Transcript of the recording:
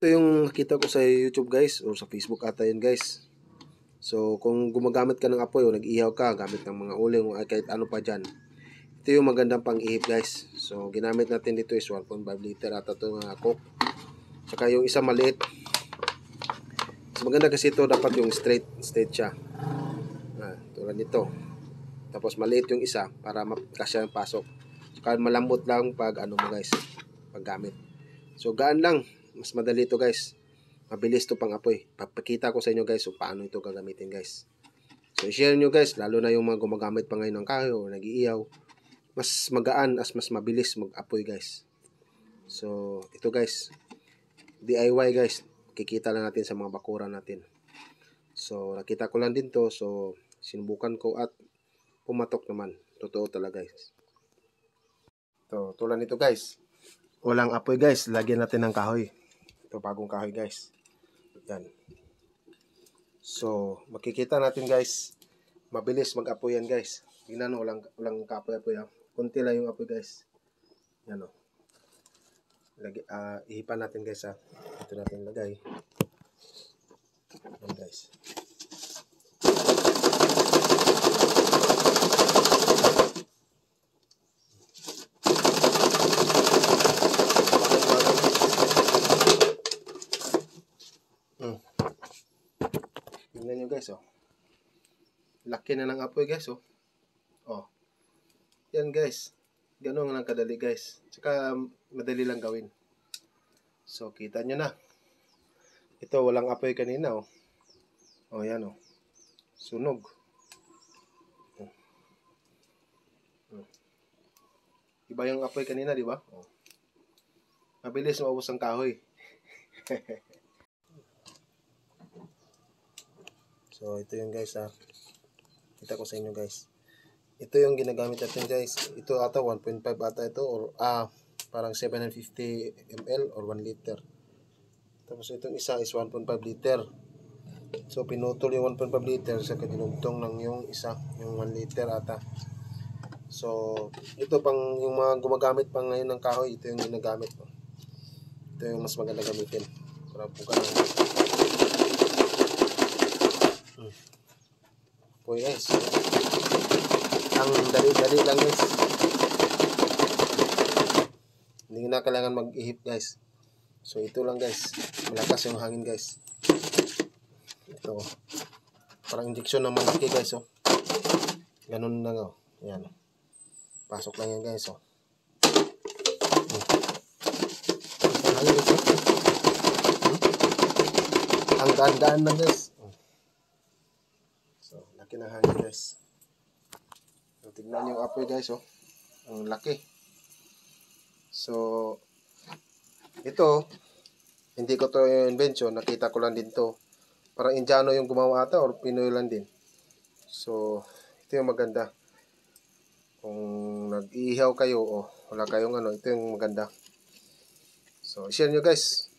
Ito yung nakita ko sa YouTube guys o sa Facebook ata yun guys. So kung gumagamit ka ng apoy o nag-ihaw ka gamit ng mga uling o kahit ano pa dyan, ito yung magandang pang-ihip guys. So ginamit natin dito is 1.5 liter ata ito nga coke. Tsaka yung isa maliit. So maganda kasi ito dapat yung straight siya. Tulad nito. Tapos maliit yung isa para makasya yung pasok. Tsaka malambot lang pag ano mo guys, paggamit. So gaan lang, mas madali ito guys. Mabilis to pang apoy. Papakita ko sa inyo guys kung paano ito gagamitin guys. So i-share nyo guys, lalo na yung mga gumagamit pa ngayon ng kahoy o nag-iiyaw. Mas magaan as mas mabilis mag-apoy guys. So ito guys, DIY guys. Kikita lang natin sa mga bakuran natin. So nakita ko lang din to. So sinubukan ko at pumatok naman. Totoo talaga guys. So tulad nito guys. Walang apoy guys. Lagyan natin ng kahoy. Ito bagong kahoy guys. Yan. So, makikita natin guys, mabilis mag-apoy yan guys. Tingnan mo, walang kapoy-apoy. Kunti lang yung apoy guys. Yan o. Ihipan natin guys ha. Ito natin lagay. Yan guys. Tingnan nyo guys oh. Laki na ng apoy guys oh. Oh. Yan guys. Ganun lang kadali guys. Tsaka madali lang gawin. So kita nyo na. Ito walang apoy kanina oh. Oh yan oh. Sunog. Iba yung apoy kanina di ba? Oh. Mabilis maubos ang kahoy. So ito yung guys ha. Kita ko sa inyo guys. Ito yung ginagamit natin guys. Ito ata 1.5 ata ito or parang 750 ml or 1 liter. Tapos itong isa is 1.5 liter. So pinutol yung 1.5 liter sa dinugtong ng yung isa, yung 1 liter ata. So ito pang yung mga gumagamit pang ngayon ng kahoy, ito yung ginagamit ko. Ito yung mas maganda gamitin. Para buka ng Poy guys. Ang dali-dali lang guys. Hindi na kailangan mag-ihip guys. So ito lang guys. Malakas yung hangin guys. Ito. Parang injection ng malaki guys oh. Ganun lang oh. Ayan. Pasok lang yan guys oh. Hangin guys oh. Ang daan-daan lang guys. So laki ng hangin guys. So, tignan yung apoy guys oh. Ang laki. So ito hindi ko to invention, nakita ko lang din to. Parang Indiano yung gumawa ata or Pinoy lang din. So ito yung maganda. Kung nag-iihaw kayo o wala kayong ano, ito yung maganda. So share nyo guys.